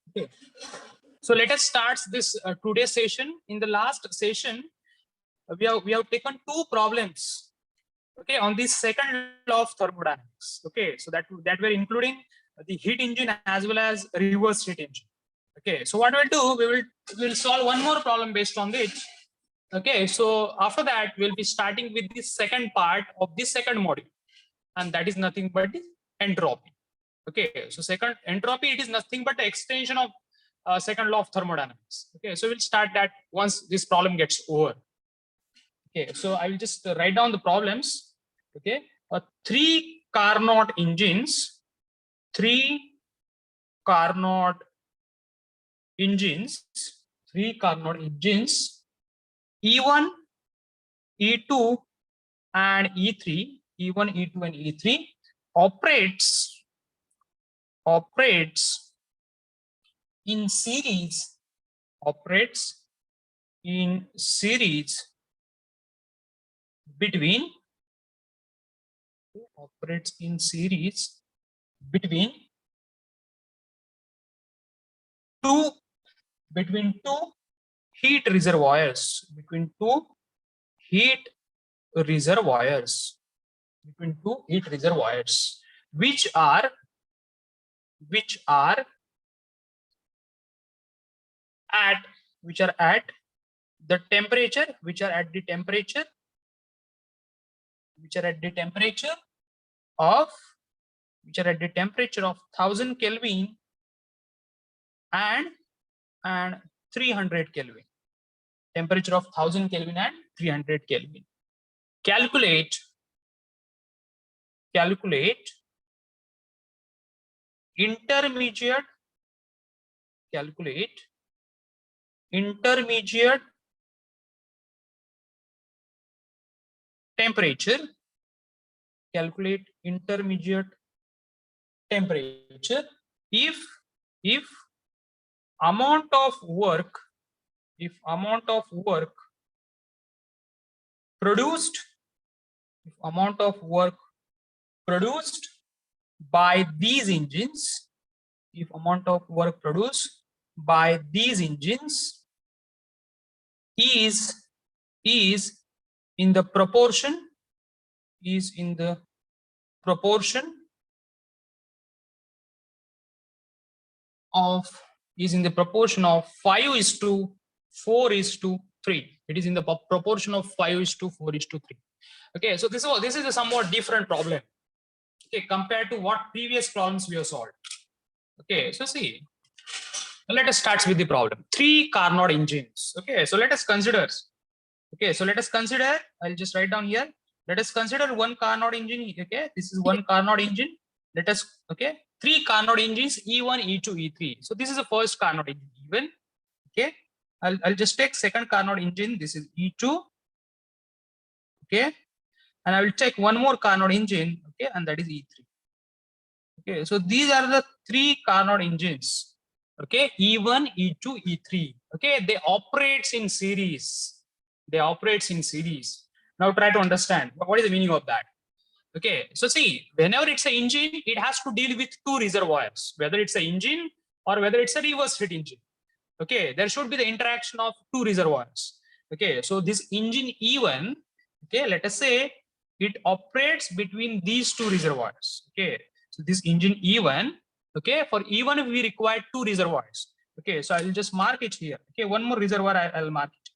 Okay. So let us start this today's session. In the last session, we have taken two problems. Okay, on the second law of thermodynamics. Okay, so that we're including the heat engine as well as reverse heat engine. Okay, so what we'll do, we'll solve one more problem based on it. Okay, so after that we'll be starting with the second part of this second module, and that is nothing but the entropy. Okay, so second entropy, it is nothing but the extension of second law of thermodynamics. Okay, so we'll start that once this problem gets over. Okay, so I will just write down the problems. Okay, three Carnot engines, three Carnot engines, E1, E2, and E3, E1, E2, and E3 operates in series, between two heat reservoirs, which are at the temperature of 1000 Kelvin and 300 Kelvin. Temperature of 1000 Kelvin and 300 Kelvin. Calculate intermediate temperature. If amount of work produced by these engines, is in the proportion of 5:4:3. It is in the proportion of 5:4:3. Okay, so this is a somewhat different problem, okay, compared to what previous problems we have solved. Okay, so see, let us start with the problem. Three Carnot engines. Okay, so let us consider. I'll just write down here. Let us consider one Carnot engine. Okay, this is one Carnot engine. Let us, okay, three Carnot engines, E1, E2, E3. So this is the first Carnot engine, E1. Okay, I'll just take second Carnot engine. This is E2. Okay, and I will take one more Carnot engine. Okay, and that is E3. Okay, so these are the three Carnot engines. Okay, E1, E2, E3. Okay, they operates in series. Now try to understand what is the meaning of that. Okay, so see, whenever it's an engine, it has to deal with two reservoirs, whether it's an engine or whether it's a reverse heat engine. Okay, there should be the interaction of two reservoirs. Okay, so this engine E1, okay, let us say it operates between these two reservoirs. Okay, so this engine E1, okay, for E1 we require two reservoirs. Okay, so I will just mark it here. Okay, one more reservoir I'll mark it.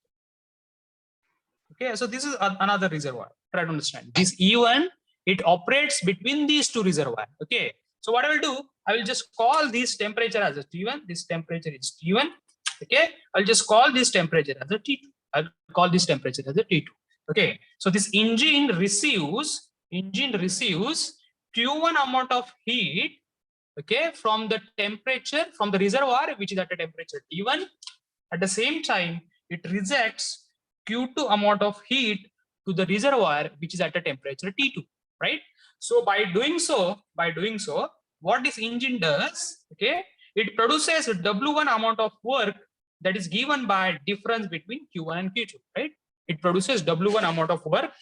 Okay, so this is another reservoir. Try to understand. This E1, it operates between these two reservoirs. Okay, so what I will do, I will just call this temperature as a T1. This temperature is T1. Okay, I'll just call this temperature as a T2. I'll call this temperature as a T2. Okay, so this engine receives Q1 amount of heat, okay, from the temperature, from the reservoir which is at a temperature T1. At the same time, it rejects Q2 amount of heat to the reservoir which is at a temperature T2, right? So by doing so, what this engine does, okay, it produces W1 amount of work that is given by difference between Q1 and Q2, right? It produces W1 amount of work,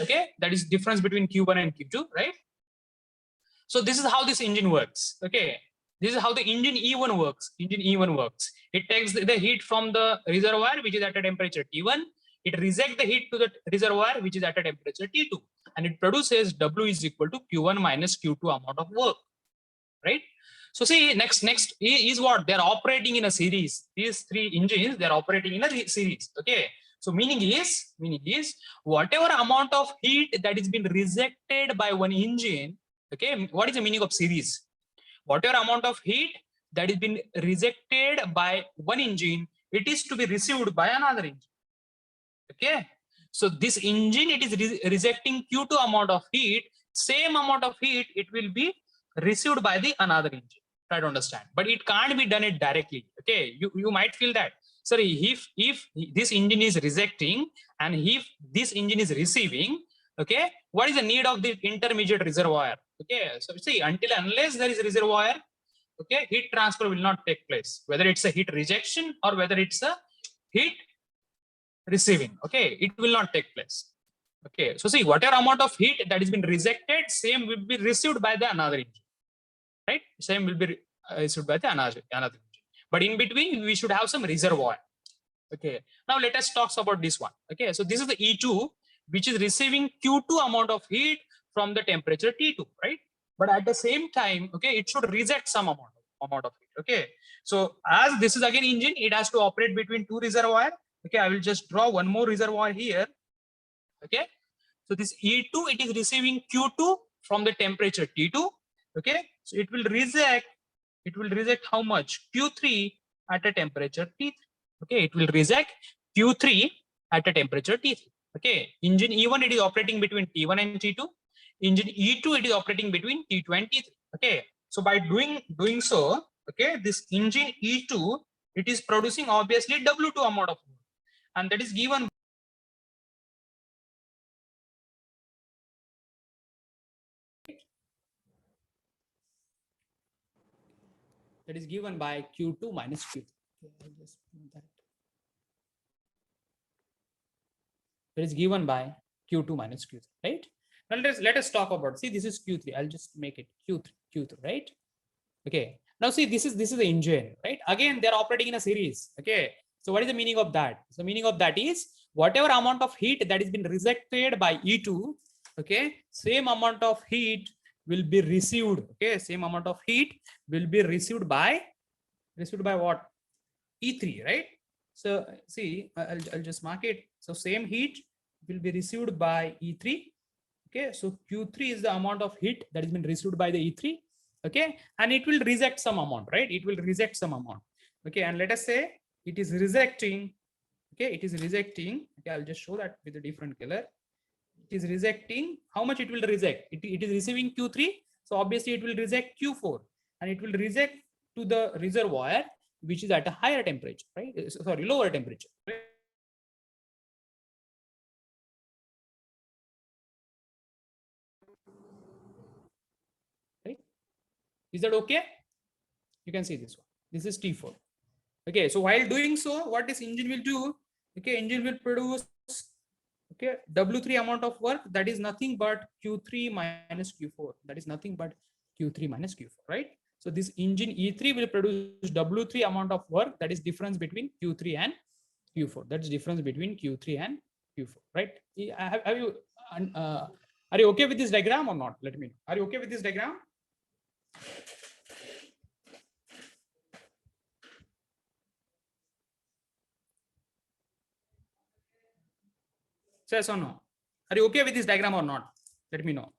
okay, that is difference between Q1 and Q2, right? So this is how this engine works. Okay, This is how the engine E1 works. Engine E1 works. It takes the heat from the reservoir, which is at a temperature T1. It rejects the heat to the reservoir, which is at a temperature T2. And it produces W is equal to Q1 minus Q2 amount of work, right? So see, next is what? They're operating in a series. These three engines, they're operating in a series, okay? So meaning is whatever amount of heat that is being rejected by one engine, okay? What is the meaning of series? Whatever amount of heat that is being rejected by one engine, it is to be received by another engine, okay? So this engine, it is rejecting Q2 amount of heat, same amount of heat it will be received by the another engine. Try to understand, but it can't be done it directly, okay? You might feel that, sorry, if this engine is rejecting and if this engine is receiving, okay, what is the need of the intermediate reservoir? Okay, so see, unless there is a reservoir, okay, heat transfer will not take place, whether it's a heat rejection or whether it's a heat receiving, okay, it will not take place. Okay, so see, whatever amount of heat that has been rejected, same will be received by the another engine, right? Same will be received by the another engine. But in between, we should have some reservoir. Okay, now let us talk about this one. Okay, so this is the E2, which is receiving Q2 amount of heat from the temperature T2, right? But at the same time, okay, it should reject some amount of heat. Okay, so as this is again engine, it has to operate between two reservoir. Okay, I will just draw one more reservoir here. Okay, so this E2, it is receiving Q2 from the temperature T2. Okay, so it will reject how much? Q3 at a temperature T3. Okay, it will reject Q3 at a temperature T3. Okay, engine E1, it is operating between T1 and T2. Engine E2, it is operating between T2 and T3. Okay, so by doing so, okay, this engine E2, it is producing obviously W2 amount of work, and that is given by Q2 minus Q3. Okay, I'll just put that. That is given by Q2 minus Q3, right? Now let us talk about, see, this is Q3. I'll just make it Q3, right? Okay. Now see, this is the engine, right? Again, they're operating in a series. Okay. So what is the meaning of that? So the meaning of that is whatever amount of heat that has been rejected by E2, okay, same amount of heat will be received. Okay, same amount of heat will be received by what? E3, right? So see, I'll just mark it. So same heat will be received by E3. Okay, so Q3 is the amount of heat that has been received by the E3. Okay, and it will reject some amount, right? It will reject some amount. Okay, and let us say it is rejecting. Okay, it is rejecting. Okay, I'll just show that with a different color. It is rejecting. How much it will reject? It is receiving Q3. So obviously it will reject Q4, and it will reject to the reservoir, which is at a higher temperature, right? Sorry, lower temperature. Right? Is that okay? You can see this one. This is T4. Okay, so while doing so, what this engine will do? Okay, engine will produce, okay, W3 amount of work, that is nothing but Q3 minus Q4. That is nothing but Q3 minus Q4, right? So this engine E3 will produce W3 amount of work, that is difference between Q3 and Q4. That's difference between Q3 and Q4, right? Have you, are you okay with this diagram or not? Let me know. Are you okay with this diagram? Yes or no? Are you okay with this diagram or not? Let me know.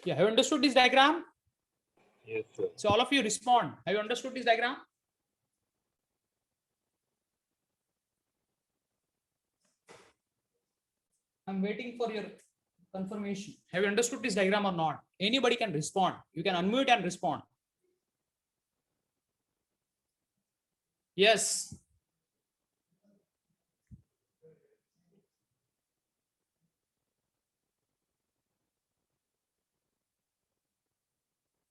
Yeah, have you understood this diagram? Yes, sir. So all of you respond. Have you understood this diagram? I'm waiting for your confirmation. Have you understood this diagram or not? Anybody can respond. You can unmute and respond. Yes.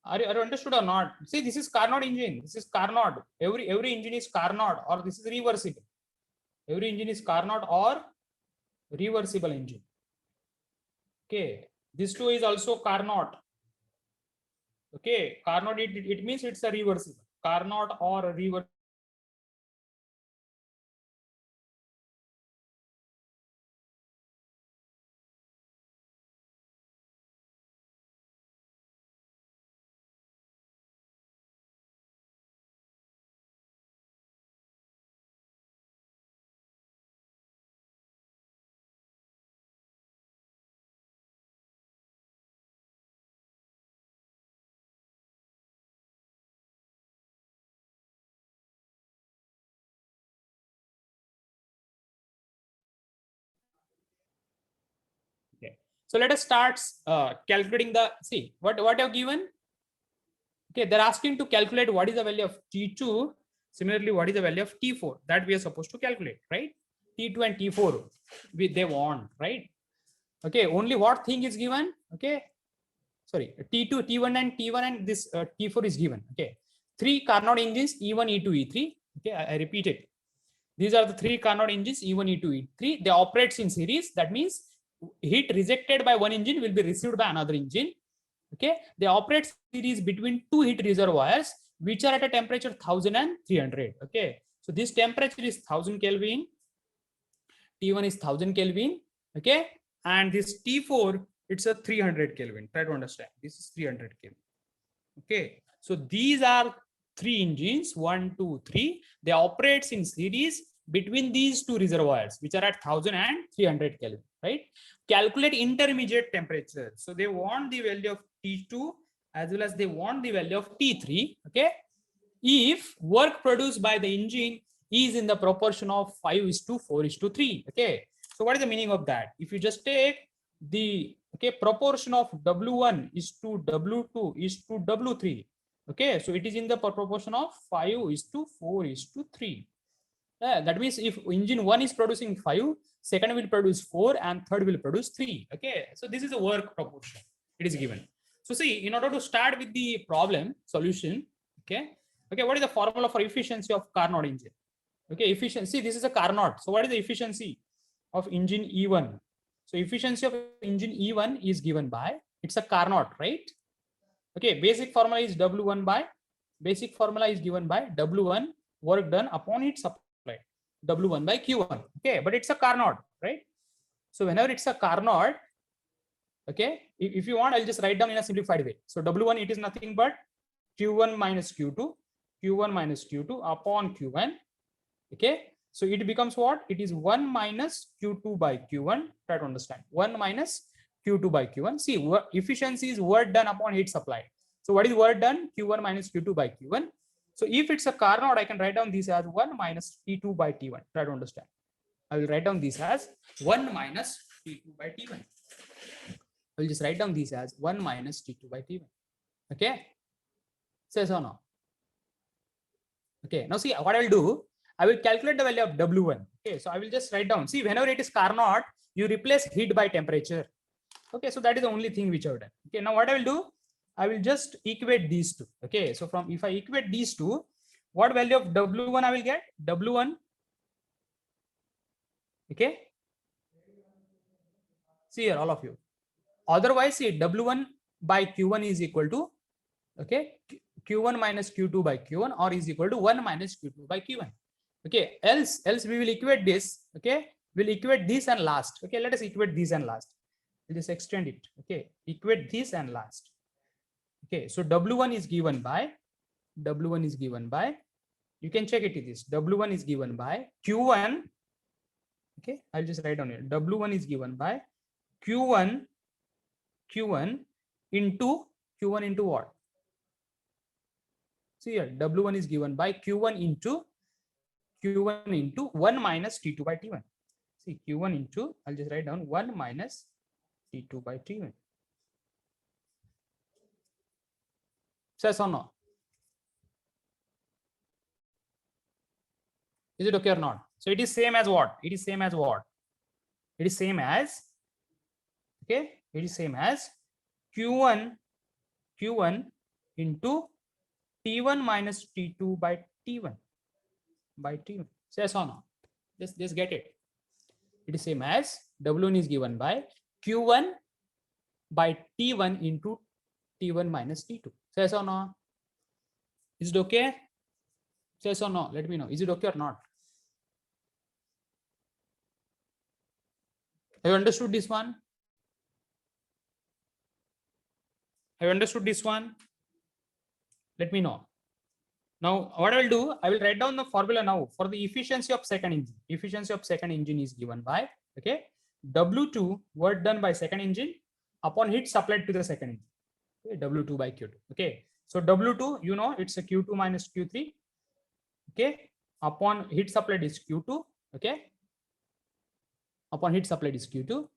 Are you understood or not? See, this is Carnot engine. This is Carnot. Every engine is Carnot, or this is reversible. Every engine is Carnot or reversible engine. Okay. This 2 is also Carnot. Okay, Carnot, it means it's a reversible. Carnot or a reversible. Okay. So let us start calculating the, see what I've given. Okay, they're asking to calculate what is the value of T2. Similarly, what is the value of T4 that we are supposed to calculate, right? T2 and T4, they want, right? Okay, only what thing is given? Okay, sorry, T2, T1 and T1 and this T4 is given. Okay, 3 Carnot engines, E1, E2, E3. Okay, I repeat it. These are the 3 Carnot engines, E1, E2, E3. They operate in series. That means heat rejected by one engine will be received by another engine. Okay, they operate series between 2 heat reservoirs which are at a temperature 1000 and 300. Okay, so this temperature is 1000 Kelvin. T1 is 1000 Kelvin. Okay, and this T4, it's a 300 Kelvin. Try to understand. This is 300 Kelvin. Okay, so these are 3 engines, 1, 2, 3. They operate in series between these 2 reservoirs, which are at 1000 and 300 Kelvin, right? Calculate intermediate temperature. So they want the value of T2 as well as they want the value of T3. Okay, if work produced by the engine is in the proportion of 5:4:3. Okay, so what is the meaning of that? If you just take the proportion of W1 is to W2 is to W3. Okay, so it is in the proportion of 5:4:3. That means if engine 1 is producing 5, second will produce 4 and third will produce 3. Okay, so this is a work proportion. It is given. So see, in order to start with the problem solution, okay, what is the formula for efficiency of Carnot engine? Okay, efficiency, this is a Carnot. So what is the efficiency of engine E1? So efficiency of engine E1 is given by, it's a Carnot, right? Okay, basic formula is W1 by, basic formula is given by W1 work done upon heat supply, W1 by Q1. Okay, but it's a Carnot, right? So whenever it's a Carnot, okay, if you want, I'll just write down in a simplified way. So W1, it is nothing but Q1 minus Q2, Q1 minus Q2 upon Q1. Okay, so it becomes what? It is 1 minus Q2 by Q1. Try to understand. 1 minus Q2 by Q1. See, efficiency is work done upon heat supply. So what is work done? Q1 minus Q2 by Q1. So if it's a Carnot, I can write down this as 1 minus T2 by T1. Try to understand. I will write down this as 1 minus T2 by T1. I will just write down this as 1 minus T2 by T1. Okay. Says or no? Okay. Now see what I will do. I will calculate the value of W1. Okay, so I will just write down. See, whenever it is Carnot, you replace heat by temperature. Okay, so that is the only thing which I have done. Okay, now what I will do, I will just equate these two. Okay, so from if I equate these two, what value of W1 I will get? W1. Okay, see here, all of you. Otherwise, see W1 by Q1 is equal to, okay, Q1 minus Q2 by Q1 or is equal to 1 minus Q2 by Q1. Okay, else we will equate this. Okay, we'll equate this and last. Okay, let us equate this and last. We'll just extend it. Okay, equate this and last. Okay, so W1 is given by, W1 is given by, you can check it. This W1 is given by Q1. Okay, I'll just write down here. W1 is given by Q1 into what? See here, W1 is given by Q1 into 1 minus T2 by T1. See, Q1 into, I'll just write down 1 minus T2 by T1. Says or no? Is it okay or not? So it is same as what? It is same as what? It is same as, okay, it is same as Q1 into T1 minus T2 by T1 by T1. Says or no? Just get it. It is same as W1 is given by Q1 by T1 into T1 minus T2. Yes or no? Is it okay? Yes or no? Let me know. Is it okay or not? Have you understood this one? Have you understood this one? Let me know. Now, what I will do, I will write down the formula now for the efficiency of second engine. Efficiency of second engine is given by, okay, W2 work done by second engine upon heat supplied to the second engine. Okay, W2 by Q2. Okay, so W2, you know, it's a Q2 minus Q3. Okay, upon heat supplied is Q2. Okay, upon heat supplied is Q2.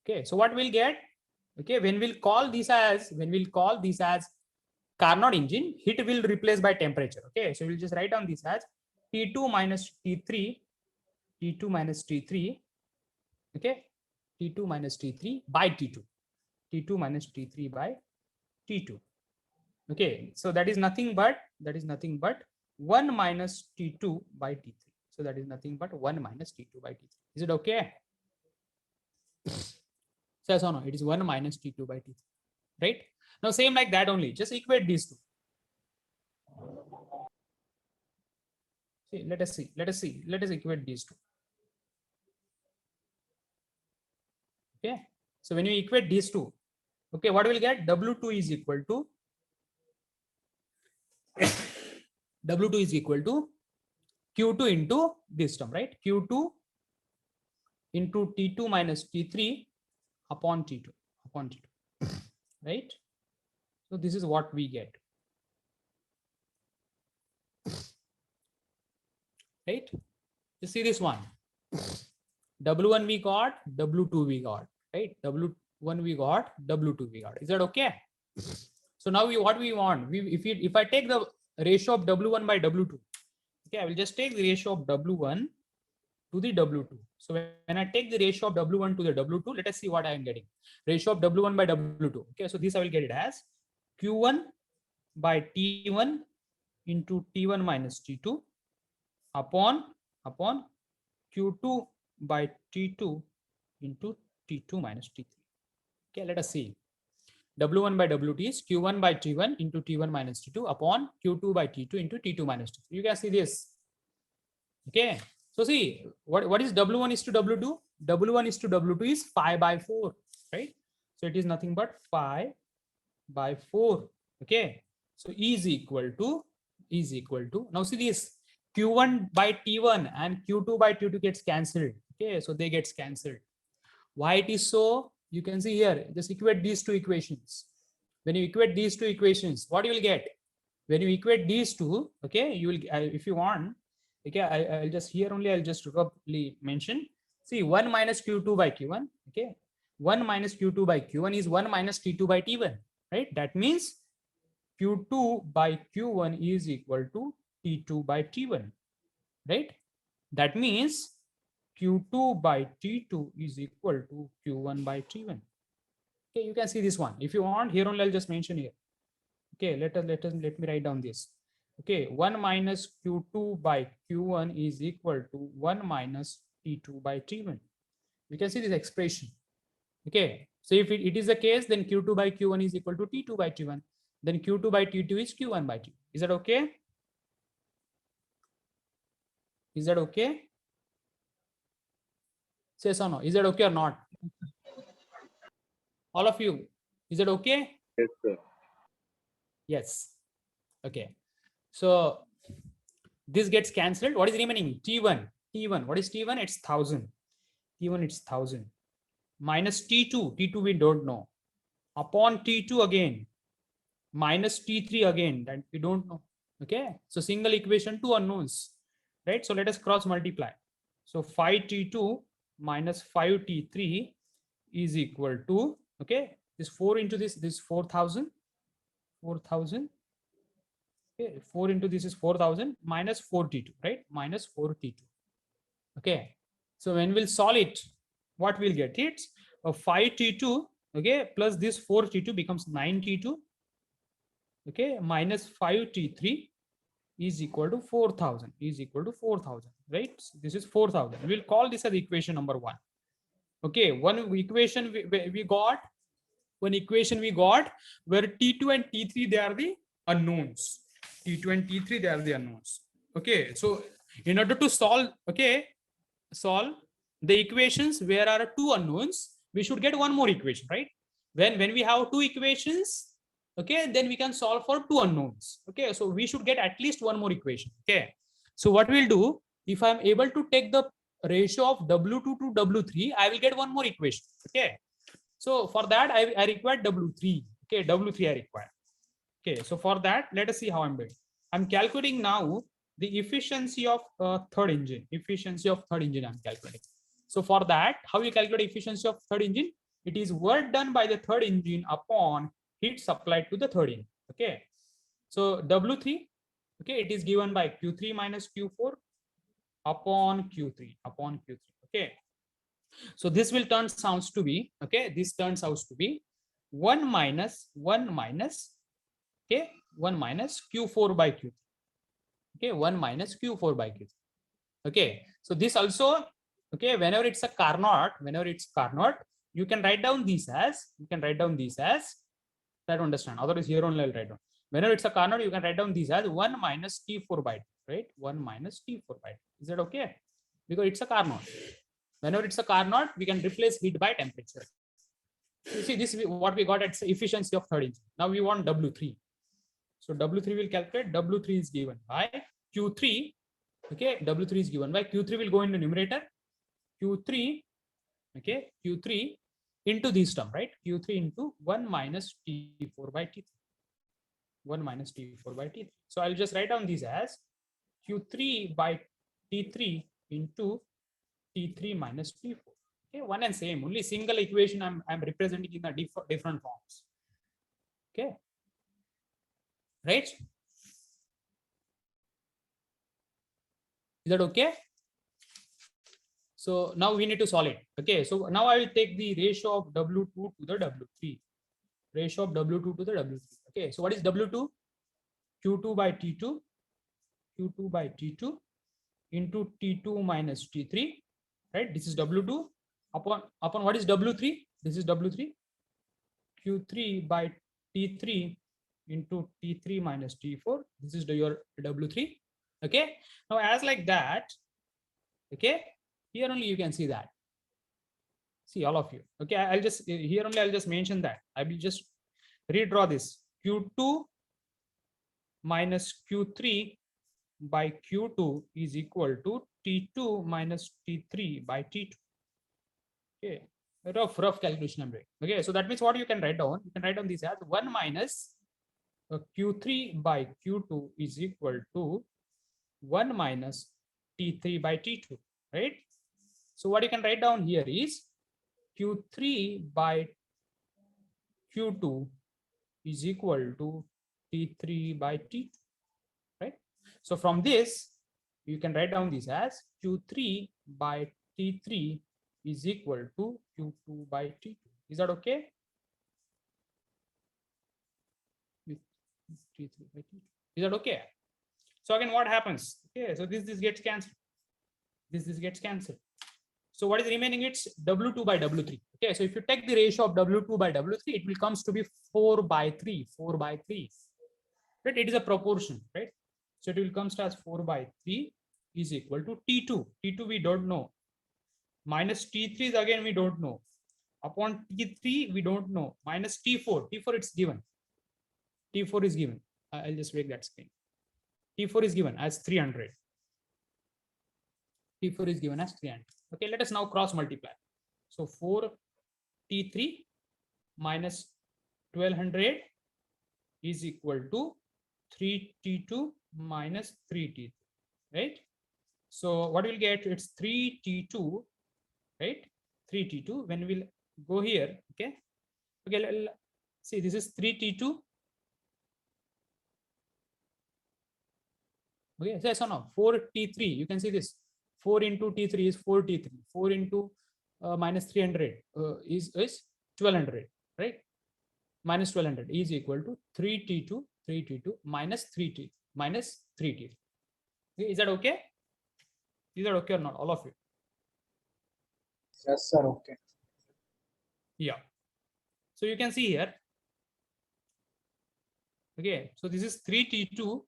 Okay, so what we'll get? Okay, when we'll call this as Carnot engine, heat will replace by temperature. Okay, so we'll just write down this as T2 minus T3, T2 minus T3. Okay, T2 minus T3 by T2, T2 minus T3 by T2. Okay, so that is nothing but 1 minus T2 by T3. So that is nothing but 1 minus T2 by T3. Is it okay? So yes or no? It is 1 minus T2 by T3, right? Now same like that only. Just equate these two. See, let us see. Let us equate these two. Okay. So when you equate these two, okay, what will get? W2 is equal to W2 is equal to Q2 into this term, right? Q2 into T2 minus T3 upon T2, right? So this is what we get, right? You see this one. W1 we got, W2 we got, right? W1 we got, W2 we got. Is that okay? So now what we want? If I take the ratio of W1 by W2, okay, I will just take the ratio of W1 to the W2. So when I take the ratio of W1 to the W2, let us see what I am getting. Ratio of W1 by W2. Okay, so this I will get it as Q1 by T1 into T1 minus T2 upon Q2 by T2 into T2 minus T3. Okay, let us see. W1 by W2 is Q1 by T1 into T1 minus T2 upon Q2 by T2 into T2 minus T3. You can see this. Okay, so see what is W1 is to W2? W1 is to W2 is 5 by 4, right? So it is nothing but 5 by 4. Okay, so is equal to now see this Q1 by T1 and Q2 by T2 gets cancelled. Okay, so they gets cancelled. Why it is so? You can see here, just equate these two equations. When you equate these two equations, what you will get? When you equate these two, okay, you will, if you want, okay, I'll just here only, I'll just roughly mention. See, 1 minus Q2 by Q1, okay, 1 minus Q2 by Q1 is 1 minus T2 by T1, right? That means Q2 by Q1 is equal to T2 by T1, right? That means Q2 by T2 is equal to Q1 by T1. Okay, you can see this one. If you want, here only I'll just mention here. Okay, let me write down this. Okay, 1 minus Q2 by Q1 is equal to 1 minus T2 by T1. You can see this expression. Okay, so if it is the case, then Q2 by Q1 is equal to T2 by T1. Then Q2 by T2 is Q1 by T2. Is that okay? Is that okay? Say so or no. Is that okay or not? All of you, is that okay? Yes, sir. Yes. Okay. So this gets cancelled. What is remaining? T1. T1. What is T1? It's 1000. T1 it's 1000. Minus T2. T2 we don't know. Upon T2 again. Minus T3 again. That we don't know. Okay. So single equation, two unknowns. Right. So let us cross multiply. So 5T2 minus 5T3 is equal to, okay, this 4 into this 4000. 4000. Okay, 4 into this is 4000 minus 4T2, right? Minus 4T2. Okay, so when we'll solve it, what we'll get? It's a 5T2, okay, plus this 4T2 becomes 9T2, okay, minus 5T3 is equal to 4000, right? So this is 4000. We'll call this as equation number 1. Okay, one equation we got. one equation we got where T2 and T3 they are the unknowns. T2 and T3 they are the unknowns. Okay, so in order to solve, solve the equations where are two unknowns, we should get one more equation, right? When we have two equations, okay, then we can solve for two unknowns. Okay, so we should get at least one more equation. Okay, so what we'll do, if I'm able to take the ratio of W2 to W3, I will get one more equation. Okay, so for that I require W3. Okay, W3 I require. Okay, so for that, let us see how I'm doing. I'm calculating now the efficiency of third engine. Efficiency of third engine I'm calculating. So for that, how you calculate efficiency of third engine? It is work done by the third engine upon heat supplied to the third engine. Okay, so W3, okay, it is given by Q3 minus Q4 upon Q3. Okay, so this will turn sounds to be, okay, this turns out to be 1 minus okay, 1 minus Q4 by Q3. Okay, 1 minus Q4 by Q3. Okay, so this also, okay, whenever it's a Carnot, you can write down these as, try to understand, otherwise here only I'll write down. Whenever it's a Carnot, you can write down these as 1 minus T4 by 2, right? 1 minus T4 by 2. Is that okay? Because it's a Carnot. Whenever it's a Carnot, we can replace heat by temperature. You see, this is what we got at efficiency of third engine. Now we want W3. So W3 will calculate. W3 is given by Q3. Okay, W3 is given by Q3 will go in the numerator. Q3, okay, Q3 into this term, right? Q3 into 1 minus T4 by T3. 1 minus T4 by T3. So I'll just write down this as Q3 by T3 into T3 minus T4. Okay, one and same, only single equation I'm representing in the different forms. Okay, right? Is that okay? So now we need to solve it. Okay, so now I will take the ratio of W2 to the W3. Ratio of W2 to the W3. Okay, so what is W2? Q2 by T2. Q2 by T2 into T2 minus T3. Right, this is W2 upon what is W3? This is W3. Q3 by T3 into T3 minus T4. This is your W3. Okay, now as like that, okay, here only you can see that. See all of you. Okay, I'll just here only I'll just mention that. I will just redraw this. Q2 minus Q3 by Q2 is equal to T2 minus T3 by T2. Okay, rough calculation I'm doing. Okay, so that means what you can write down? You can write down this as 1 minus Q3 by Q2 is equal to 1 minus T3 by T2, right? So what you can write down here is Q3 by Q2 is equal to T3 by T2, right? So from this, you can write down this as Q3 by T3 is equal to Q2 by T2. Is that okay? T3 by T2. Is that okay? So again, what happens? Okay, so this gets cancelled. This gets cancelled. So what is remaining? It's W2 by W3. Okay, so if you take the ratio of W2 by W3, it will comes to be 4 by 3. 4 by 3. Right? It is a proportion, right? So it will comes to as 4 by 3 is equal to T2. T2 we don't know. Minus T3 is again we don't know. Upon T3 we don't know. Minus T4. T4 it's given. T4 is given. I'll just break that screen. T4 is given as 300. T4 is given as 300. Okay, let us now cross multiply. So 4 T3 minus 1200 is equal to 3 T2 minus 3 T3, right? So what we'll get, it's 3 T2, right? 3 T2. When we'll go here, okay, see, this is 3 T2. Okay, yes or no? 4 T3. You can see this. 4 into T3 is 4 T3. 4 into minus 300 is 1200, right? Minus 1200 is equal to 3 T2 minus 3 T. Okay, is that okay? Is that okay or not? All of you? Yes, sir. Okay. Yeah. So you can see here. Okay, so this is 3T2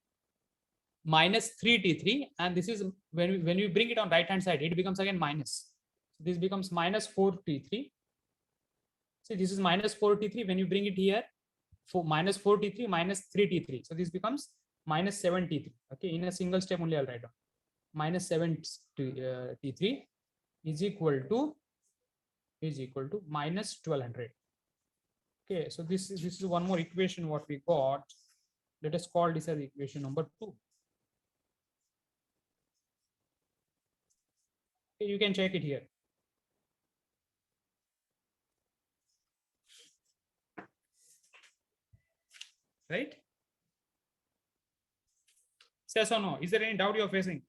minus 3T3, and this is when you bring it on right hand side, it becomes again minus. So this becomes minus 4T3. See, this is minus 4T3. When you bring it here, for minus 4T3 minus 3T3. So this becomes minus 7T3. Okay, in a single step only I'll write down. Minus 7T3 is equal to minus 1200. Okay, so this is one more equation what we got. Let us call this as equation number 2. Okay, you can check it here. Right? Yes or no? Is there any doubt you're facing?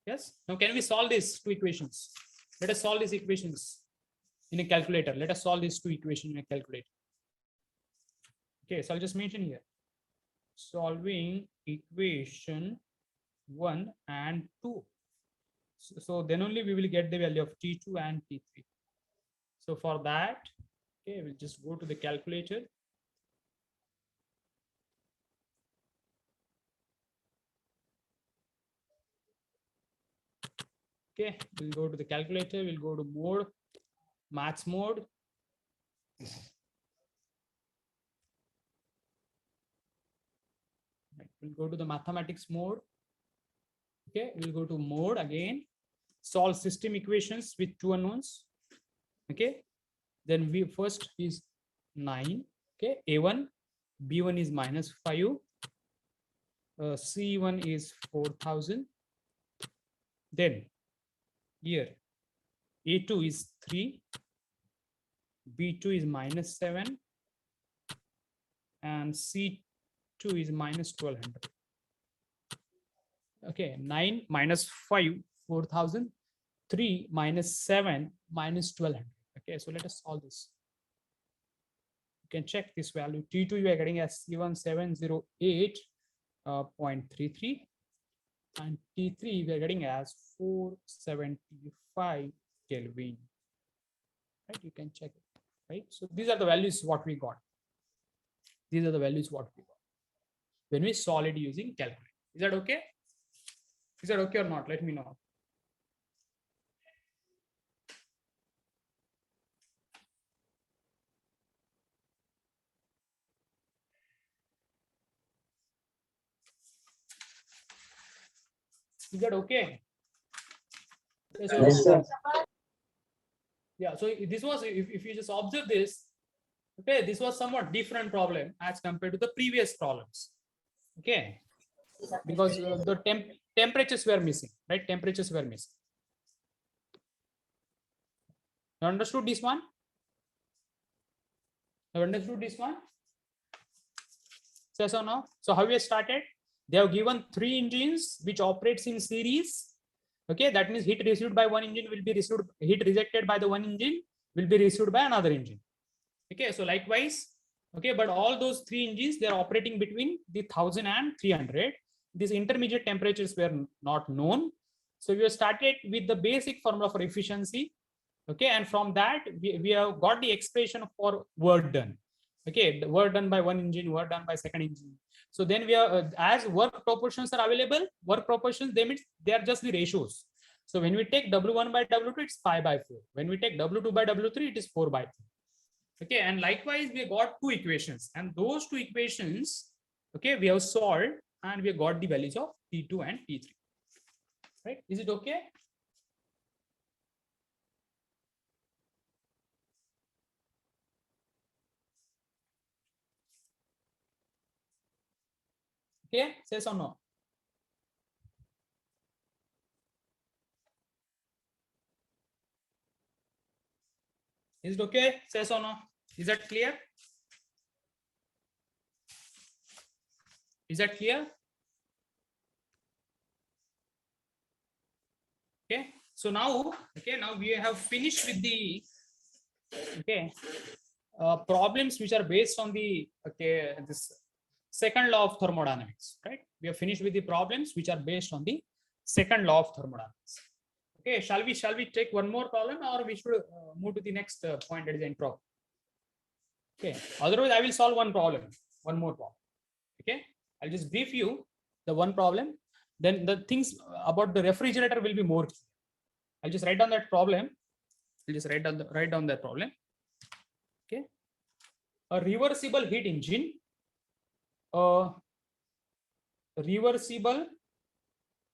Yes. Now, can we solve these two equations? Let us solve these equations in a calculator. Let us solve these two equations in a calculator. Okay, so I'll just mention here. Solving equation 1 and 2. So then only we will get the value of T2 and T3. So for that, okay, we'll just go to the calculator. Okay, we'll go to the calculator, we'll go to mode, maths mode. We'll go to the mathematics mode. Okay, we'll go to mode again, solve system equations with two unknowns. Okay, then we first is 9. Okay, A1, B1 is minus 5, C1 is 4000. Then here A2 is 3, B2 is minus 7, and C2 is minus 1200. Okay, 9 minus 5, 4000, 3 minus 7 minus 1200. Okay, so let us solve this. You can check this value. T2 you are getting as C1708.33, and T3 we are getting as 475 Kelvin. Right, you can check it. Right, so these are the values what we got. These are the values what we got when we solve it using calculator. Is that okay? Is that okay or not? Let me know. Is that okay? Yes, sir. Yeah, so this was, if you just observe this, okay, this was somewhat different problem as compared to the previous problems. Okay, because the temperatures were missing, right? Temperatures were missing. You understood this one? You understood this one? Yes or no? So how we started? They have given 3 engines which operates in series. Okay, that means heat received by one engine will be received, heat rejected by the one engine will be received by another engine. Okay, so likewise, okay, but all those 3 engines, they are operating between the 1000 and 300. These intermediate temperatures were not known. So we have started with the basic formula for efficiency. Okay, and from that we have got the expression for work done. Okay, the work done by one engine, work done by second engine. So then we are, as work proportions are available, work proportions, they mean they are just the ratios. So when we take W1 by W2, it's 5/4. When we take W2 by W3, it is 4/4. Okay, and likewise we got 2 equations, and those 2 equations, okay, we have solved and we have got the values of T2 and T3. Right? Is it okay? Okay, yes or no? Is it okay? Yes or no? Is that clear? Is that clear? Okay, so now, okay, now we have finished with the, okay, problems which are based on the, okay, this second law of thermodynamics, right? We have finished with the problems which are based on the second law of thermodynamics. Okay, shall we take one more problem, or we should move to the next point, that is entropy? Okay, otherwise I will solve one problem, one more problem. Okay, I'll just brief you the one problem. Then the things about the refrigerator will be more clear. I'll just write down that problem. I'll just write down that problem. Okay, a reversible heat engine. A reversible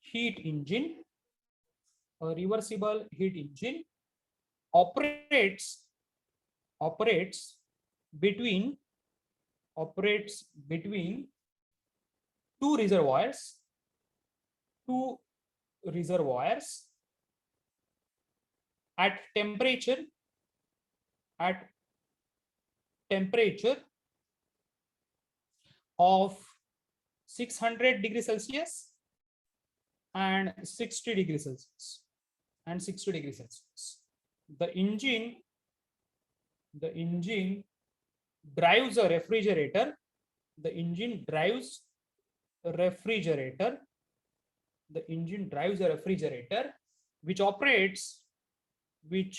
heat engine. A reversible heat engine operates between two reservoirs at temperature of 600 degrees Celsius and 60 degrees Celsius The engine drives a refrigerator. The engine drives a refrigerator which operates between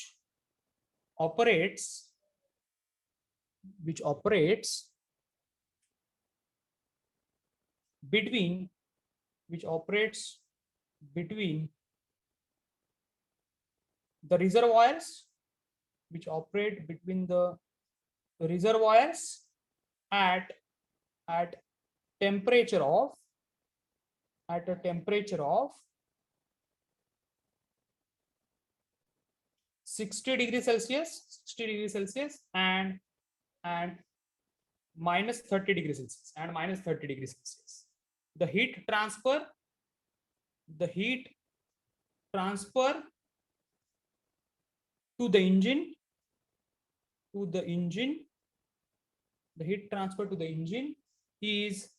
the reservoirs at a temperature of 60 degrees Celsius and minus 30 degrees Celsius. The heat transfer to the engine is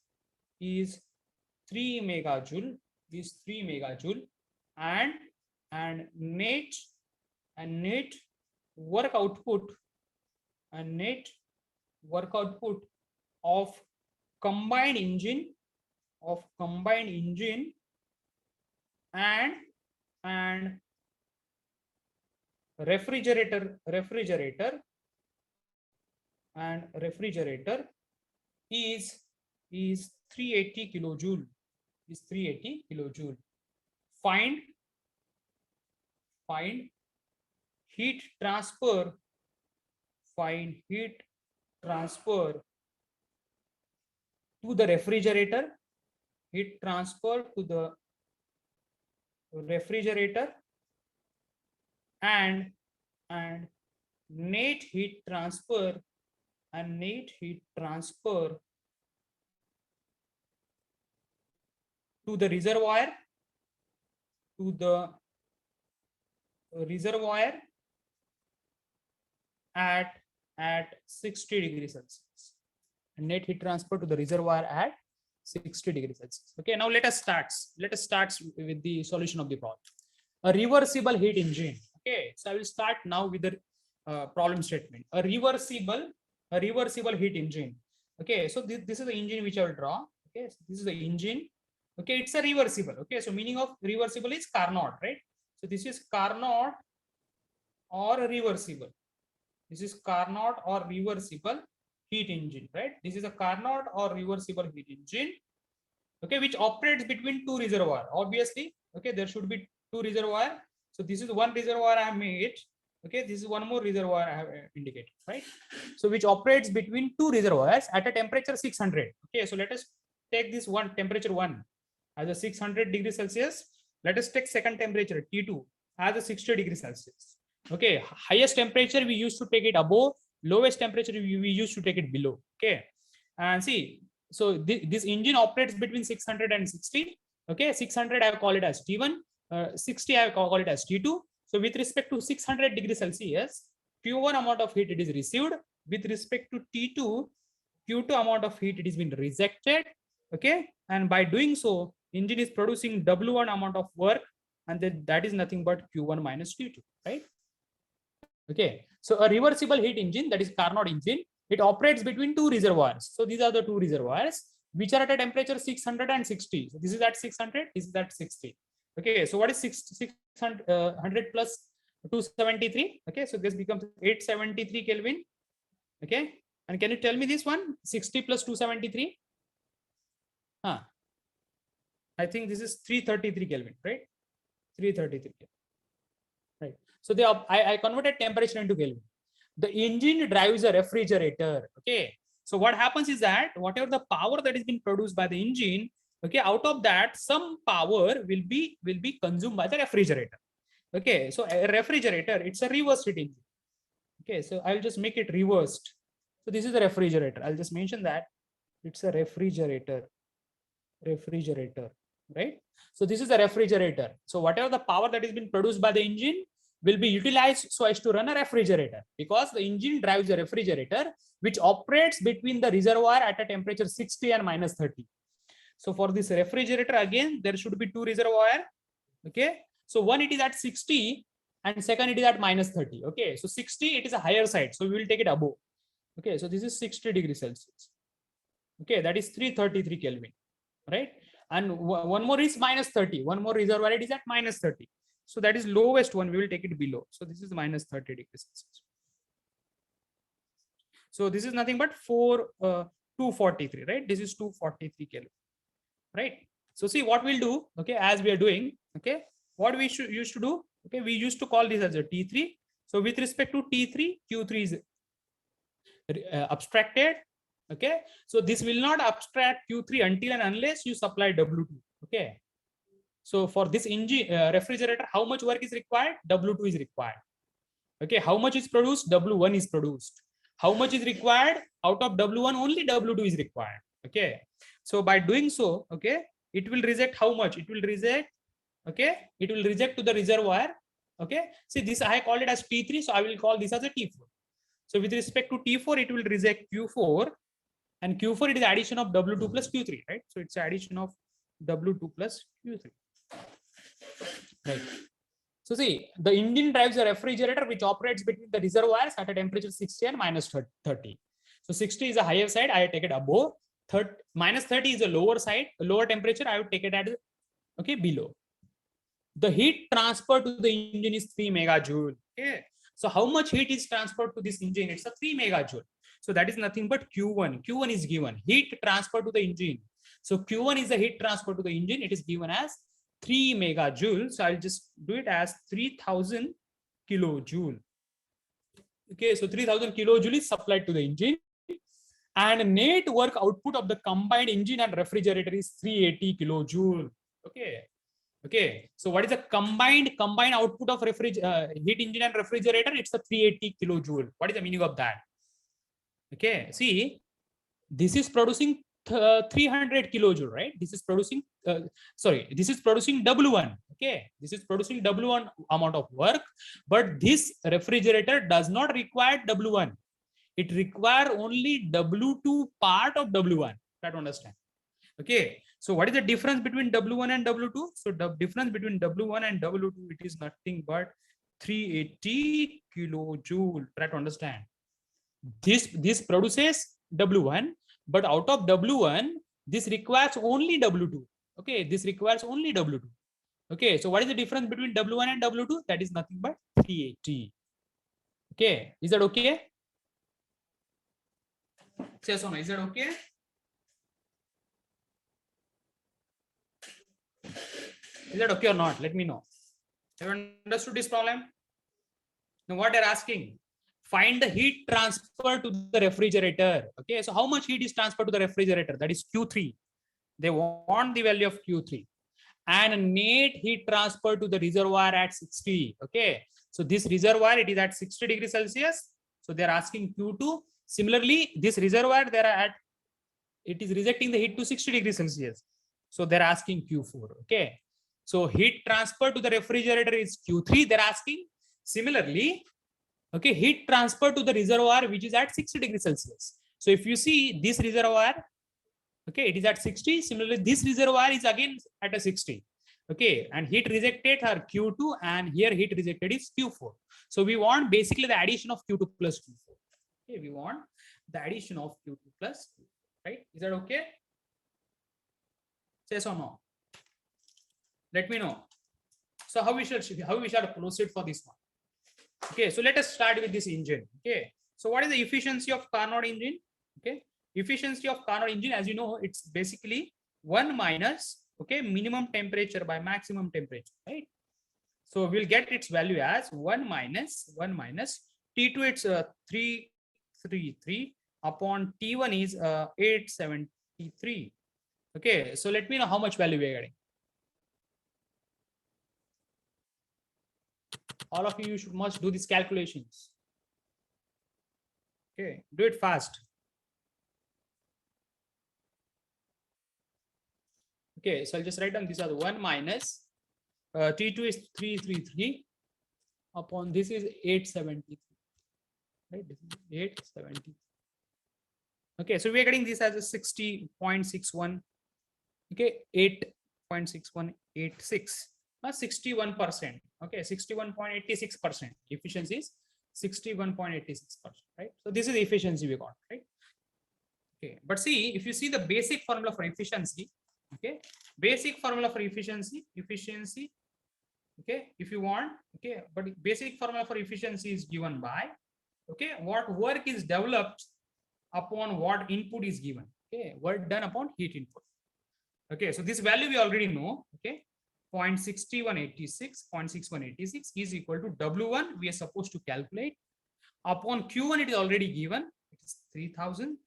3 megajoule and net work output of combined engine and refrigerator is 380 kilojoule. Find heat transfer to the refrigerator and net heat transfer to the reservoir at 60 degrees Celsius. Net heat transfer to the reservoir at 60 degrees Celsius. Okay, now let us start with the solution of the problem. A reversible heat engine. Okay, so I will start now with the problem statement. A reversible heat engine. Okay, so this is the engine which I will draw. Okay, so this is the engine. Okay, it's a reversible. Okay, so meaning of reversible is Carnot, right? So this is Carnot or reversible. This is Carnot or reversible heat engine, right? This is a Carnot or reversible heat engine. Okay, which operates between two reservoirs. Obviously, okay, there should be two reservoirs. So this is one reservoir I have made. Okay, this is one more reservoir I have indicated, right? So which operates between two reservoirs at a temperature 600. Okay, so let us take this one temperature 1 as a 600 degrees Celsius. Let us take second temperature T2 as a 60 degrees Celsius. Okay, highest temperature we used to take it above, lowest temperature we used to take it below. Okay, and see, so this engine operates between 600 and 60. Okay, 600 I call it as T1, 60 I call it as T2. So with respect to 600 degrees Celsius, Q1 amount of heat it is received. With respect to T2, Q2 amount of heat it is been rejected. Okay, and by doing so, engine is producing W1 amount of work, and then that is nothing but Q1 minus T2, right? Okay, so a reversible heat engine, that is Carnot engine, it operates between two reservoirs. So these are the two reservoirs which are at a temperature 600 and 60. So this is at 600, this is at 60. Okay, so what is 600 plus 273? Okay, so this becomes 873 Kelvin. Okay, and can you tell me this one? 60 plus 273? I think this is 333 Kelvin, right? 333 Kelvin. Right. So I converted temperature into Kelvin. The engine drives a refrigerator. Okay. So what happens is that whatever the power that is being produced by the engine, okay, out of that, some power will be consumed by the refrigerator. Okay. So a refrigerator, it's a reverse heat engine. Okay. So I'll just make it reversed. So this is the refrigerator. I'll just mention that it's a refrigerator, right? So this is a refrigerator. So whatever the power that is being produced by the engine will be utilized so as to run a refrigerator, because the engine drives a refrigerator which operates between the reservoir at a temperature 60 and minus 30. So for this refrigerator, again, there should be two reservoir. Okay. So one, it is at 60 and second, it is at minus 30. Okay. So 60, it is a higher side. So we will take it above. Okay. So this is 60 degrees Celsius. Okay. That is 333 Kelvin, right? And one more is minus 30. One more reservoir, it is at minus 30. So that is lowest one. We will take it below. So this is minus 30 degrees Celsius. So this is nothing but 243, right? This is 243 Kelvin, right? So see what we'll do, okay, as we are doing, okay, what we used to do, okay, we used to call this as a T3. So with respect to T3, Q3 is abstracted. Okay, so this will not abstract Q3 until and unless you supply W2. Okay, so for this engine refrigerator, how much work is required? W2 is required. Okay, how much is produced? W1 is produced. How much is required? Out of W1 only W2 is required. Okay, so by doing so, okay, it will reject how much? It will reject, okay, it will reject to the reservoir. Okay, see this I called it as T3, so I will call this as a T4. So with respect to T4, it will reject Q4, and Q4 it is addition of W2 plus Q3, right? So it's addition of W2 plus Q3, right? So see, the engine drives a refrigerator which operates between the reservoirs at a temperature 60 and minus 30. So 60 is a higher side, I take it above. Minus 30 is a lower side, a lower temperature, I would take it at, okay, below. The heat transfer to the engine is 3 megajoule. Okay. So how much heat is transferred to this engine? It's a 3 megajoule. So that is nothing but Q1. Q1 is given. Heat transfer to the engine. So Q1 is the heat transfer to the engine. It is given as 3 megajoule. So I'll just do it as 3000 kilojoule. Okay, so 3000 kilojoule is supplied to the engine. And net work output of the combined engine and refrigerator is 380 kilojoule. Okay. Okay, so what is the combined output of heat engine and refrigerator? It's a 380 kilojoule. What is the meaning of that? Okay, see, this is producing 300 kilojoule, right? This is producing, this is producing W1. Okay, this is producing W1 amount of work, but this refrigerator does not require W1. It requires only W2 part of W1. Try to understand. Okay, so what is the difference between W1 and W2? So the difference between W1 and W2, it is nothing but 380 kilojoule. Try to understand. This produces W1, but out of W1, this requires only W2. Okay, this requires only W2. Okay, so what is the difference between W1 and W2? That is nothing but 380. Okay, is that okay? Say so, no, is that okay? Is that okay or not? Let me know. Have you understood this problem? Now what they're asking, find the heat transfer to the refrigerator. Okay, so how much heat is transferred to the refrigerator? That is Q3. They want the value of Q3. And net heat transfer to the reservoir at 60. Okay, so this reservoir, it is at 60 degrees Celsius. So they're asking Q2. Similarly, this reservoir, it is rejecting the heat to 60 degrees Celsius. So they're asking Q4. Okay, so heat transfer to the refrigerator is Q3. They're asking. Similarly, okay, heat transfer to the reservoir which is at 60 degrees Celsius. So if you see this reservoir, okay, it is at 60. Similarly, this reservoir is again at a 60. Okay, and heat rejected are Q2, and here heat rejected is Q4. So we want basically the addition of Q2 plus Q4. Okay, we want the addition of Q2 plus Q4, right? Is that okay? Yes or no? Let me know. So how we shall proceed for this one? Okay, so let us start with this engine. Okay, so what is the efficiency of Carnot engine? Okay, efficiency of Carnot engine, as you know, it's basically 1 minus, okay, minimum temperature by maximum temperature, right? So we'll get its value as 1 minus T2, it's 333 upon T1 is 873. Okay, so let me know how much value we are getting. All of you must do these calculations. Okay, do it fast. Okay, so I'll just write down these are the 1 minus T2 is 333 upon this is 873. Right, this is 870. Okay, so we are getting this as a 60.61. Okay, 8.6186. 61%. Okay, 61.86% efficiency is 61.86%, right? So this is the efficiency we got, right? Okay, but see, if you see the basic formula for efficiency, okay, basic formula for efficiency, okay, if you want, okay, but basic formula for efficiency is given by, okay, what work is developed upon what input is given, okay, work done upon heat input. Okay, so this value we already know, okay, 0.6186 is equal to W1 we are supposed to calculate upon Q1 it is already given, it is 3000,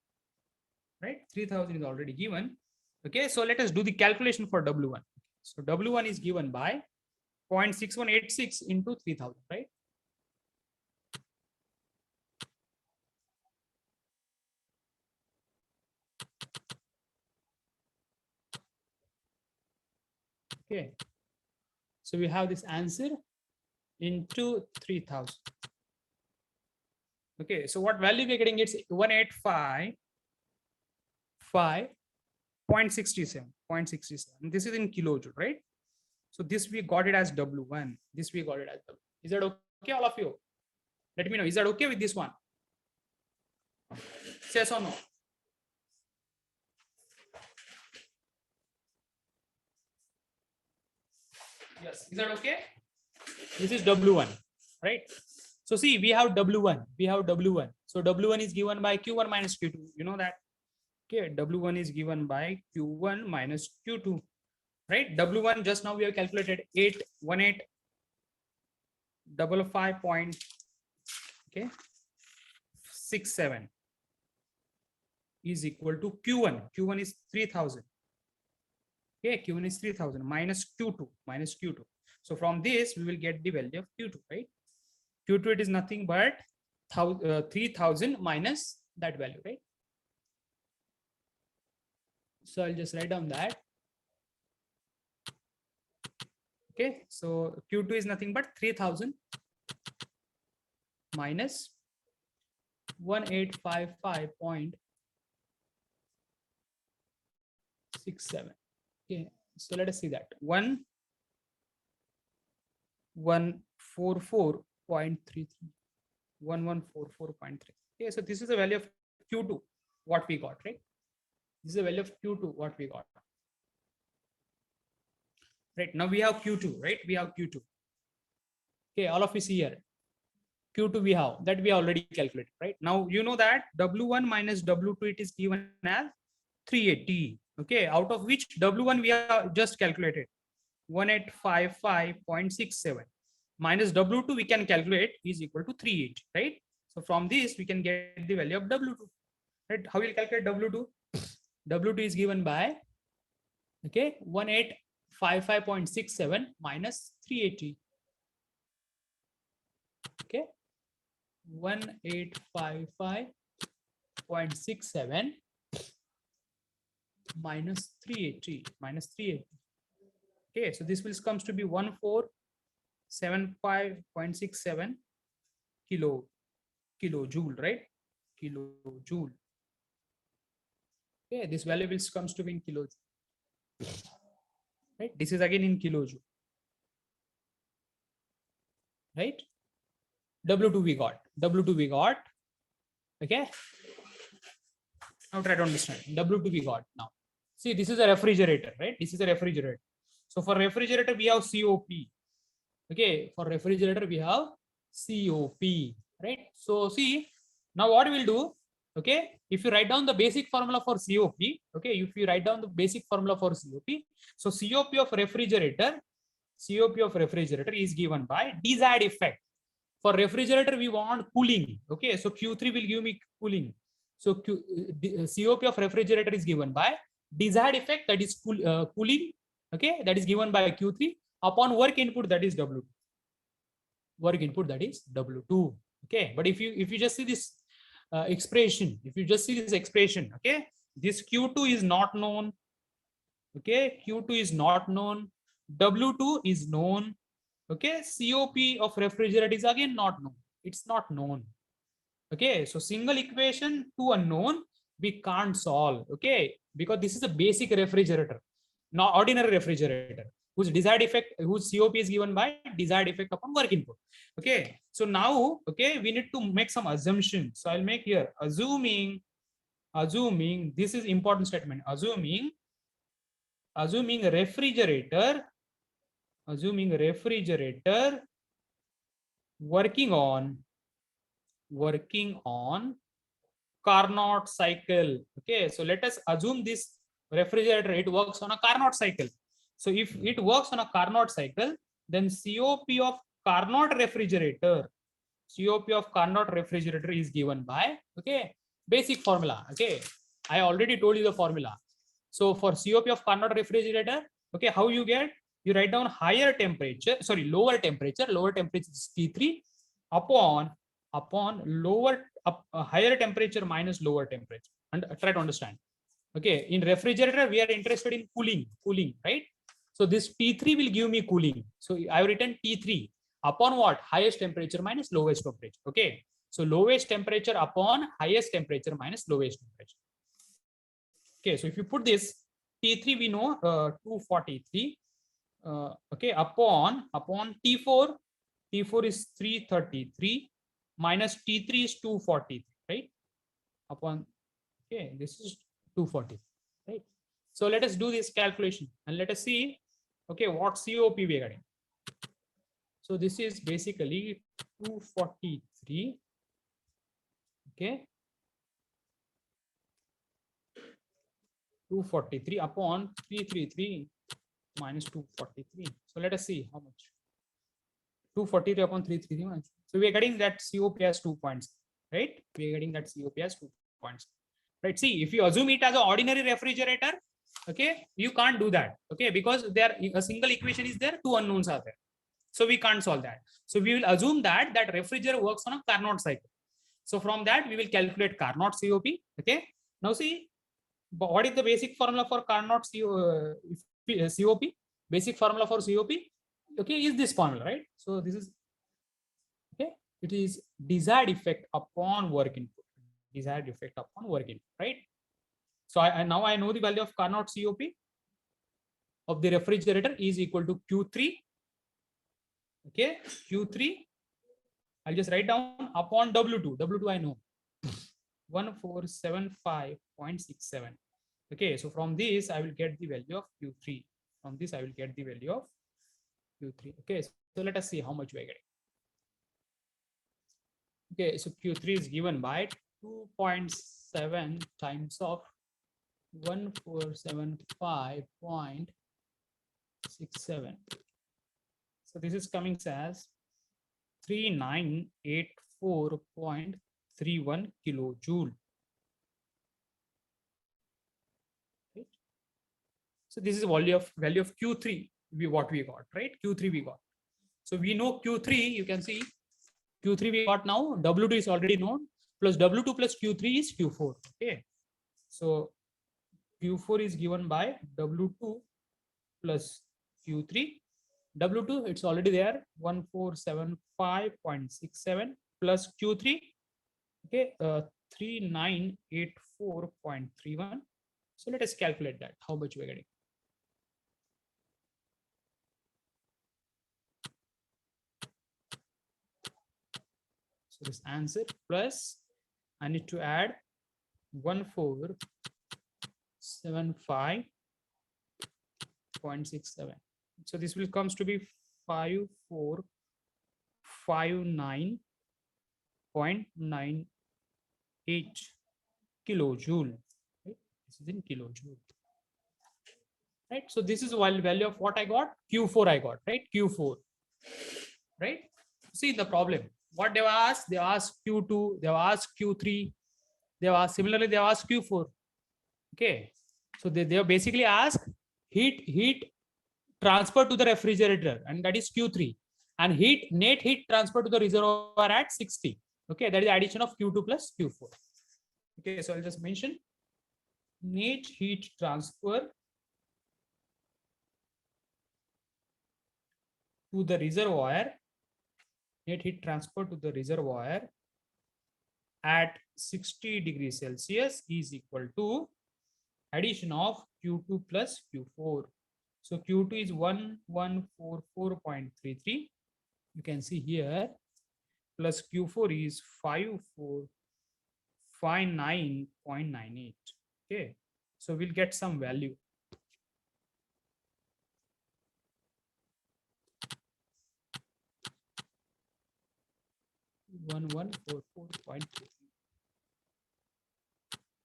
right? 3000 is already given. Okay, so let us do the calculation for W1. So W1 is given by 0.6186 into 3000, right? Okay, so we have this answer into 3000. Okay, so what value we are getting? It's 185.67. This is in kilojoule, right? So this we got it as W1. This we got it as W. Is that okay, all of you? Let me know. Is that okay with this one? Yes or no? Yes. Is that okay? This is W1, right? So see, we have W1. So W1 is given by Q1 minus Q2. You know that. Okay, W1 is given by Q1 minus Q2, right? W1 just now we have calculated 818.67 is equal to Q1. Q1 is 3000. Okay, Q1 is 3000 minus Q2. So from this we will get the value of Q2, right? Q2 it is nothing but 3000 minus that value, right? So I'll just write down that. Okay, so Q2 is nothing but 3000 minus 1855.67. Okay, so let us see that 1144.33. 1144.3. Okay, so this is the value of Q2 what we got, right? This is the value of Q2 what we got. Right, now we have Q2, right? We have Q2. Okay, all of you see here. Q2 we have, that we already calculated, right? Now you know that W1 minus W2 it is given as 380. Okay, out of which W1 we have just calculated 1855.67 minus W2 we can calculate is equal to 380, right? So from this we can get the value of W2, right? How will you calculate W2? W2 is given by, okay, 1855.67 minus 380. Okay, 1855.67 minus 380. Okay, so this will comes to be 1475.67 kilojoule, right? Kilojoule. Okay, this value will comes to be in kilojoule, right? This is again in kilojoule, right? W2 we got. Okay, now try to understand. W2 we got. Now see, this is a refrigerator, right? This is a refrigerator. So for refrigerator we have COP. Okay, for refrigerator we have COP, right? So see, now what we'll do, okay, if you write down the basic formula for COP, okay, if you write down the basic formula for COP, so COP of refrigerator, COP of refrigerator is given by desired effect. For refrigerator, we want cooling. Okay, so Q3 will give me cooling. So COP of refrigerator is given by desired effect, that is cooling. Okay, that is given by Q3 upon work input, that is W2. Work input, that is W2. Okay, but if you just see this expression, if you just see this expression, okay, this Q2 is not known. Okay, Q2 is not known. W2 is known. Okay, COP of refrigerator is again not known. It's not known. Okay, so single equation, two unknown, we can't solve. Okay, because this is a basic refrigerator, not ordinary refrigerator, whose desired effect, whose COP is given by desired effect upon work input. Okay, so now, okay, we need to make some assumptions. So I'll make here, assuming this is important statement, assuming refrigerator working on Carnot cycle. Okay, so let us assume this refrigerator, it works on a Carnot cycle. So if it works on a Carnot cycle, then COP of Carnot refrigerator is given by, okay, basic formula. Okay, I already told you the formula. So for COP of Carnot refrigerator, okay, how you get? You write down lower temperature is T3 upon higher temperature minus lower temperature. And try to understand. Okay, in refrigerator we are interested in cooling, right? So this T3 will give me cooling. So I have written T3 upon what? Highest temperature minus lowest temperature. Okay, so lowest temperature upon highest temperature minus lowest temperature. Okay, so if you put this T3, we know 243. Okay, upon T4 is 333 minus T3 is 243, right? Upon, okay, this is 240, right? So let us do this calculation and let us see, okay, what COP we are getting. So this is basically 243, okay, 243 upon 333 minus 243. So let us see how much. 243 upon 333. So we are getting that COP as 2 points, right? We are getting that COP as 2 points, right? See, if you assume it as an ordinary refrigerator, okay, you can't do that, okay, because there a single equation is there, two unknowns are there. So we can't solve that. So we will assume that refrigerator works on a Carnot cycle. So from that, we will calculate Carnot COP, okay? Now see, what is the basic formula for Carnot COP? Basic formula for COP, okay, is this formula, right? So this is, okay, it is desired effect upon work input. Desired effect upon work input, right? So now I know the value of Carnot COP of the refrigerator is equal to Q3. Okay, Q3. I'll just write down upon W2. W2 I know 1475.67. Okay, so from this I will get the value of Q3. From this I will get the value of Q3. Okay, so let us see how much we are getting. Okay, so Q3 is given by 2.7 times of 1475.67. So this is coming as 3984.31 kilojoule. Right? So this is value of Q3. What we got, right? Q3 we got. So we know Q3. You can see Q3 we got now. W2 is already known. Plus W2 plus Q3 is Q4. Okay. So Q4 is given by W2 plus Q3. W2, it's already there, 1475.67 plus Q3, okay, 3984.31. So let us calculate that, how much we're getting. So this answer plus, I need to add 1475.67. So this will comes to be 5459.98 kilojoule. Right? This is in kilojoule. Right? So this is value of what I got? Q4 I got, right? Q4. Right? See the problem. What they asked? They asked Q2, they asked Q3, they asked similarly, they asked Q4. Okay. So they basically ask heat transfer to the refrigerator, and that is Q3, and net heat transfer to the reservoir at 60. Okay, that is the addition of Q2 plus Q4. Okay, so I'll just mention net heat transfer to the reservoir, net heat transfer to the reservoir at 60 degrees Celsius is equal to addition of Q2 plus Q4. So Q2 is 1144.33. You can see here, plus Q4 is 5459.98. Okay, so we'll get some value.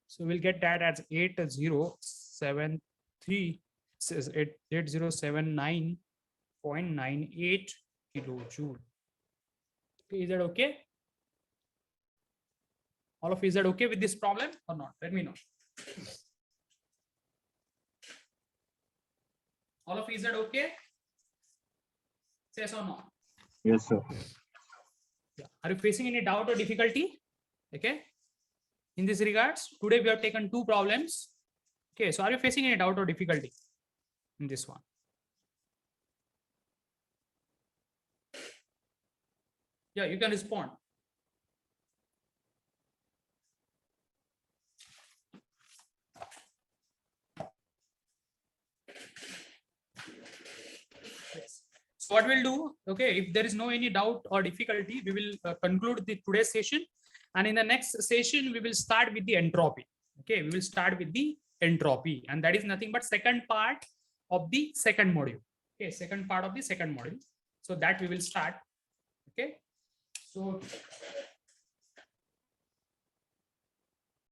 So we'll get that as 8079.98 kilojoule. Okay, is that okay? All of you, is that okay with this problem or not? Let me know. All of you, is that okay? Say yes or no? Yes, sir. Yeah. Are you facing any doubt or difficulty? Okay. In this regards, today we have taken 2 problems. Okay. So are you facing any doubt or difficulty in this one? Yeah, you can respond. Yes. So what we'll do, okay, if there is no any doubt or difficulty, we will conclude the today's session, and in the next session we will start with the entropy. Okay, we will start with the entropy, and that is nothing but second part of the second module. Okay, second part of the second module. So that we will start. Okay, so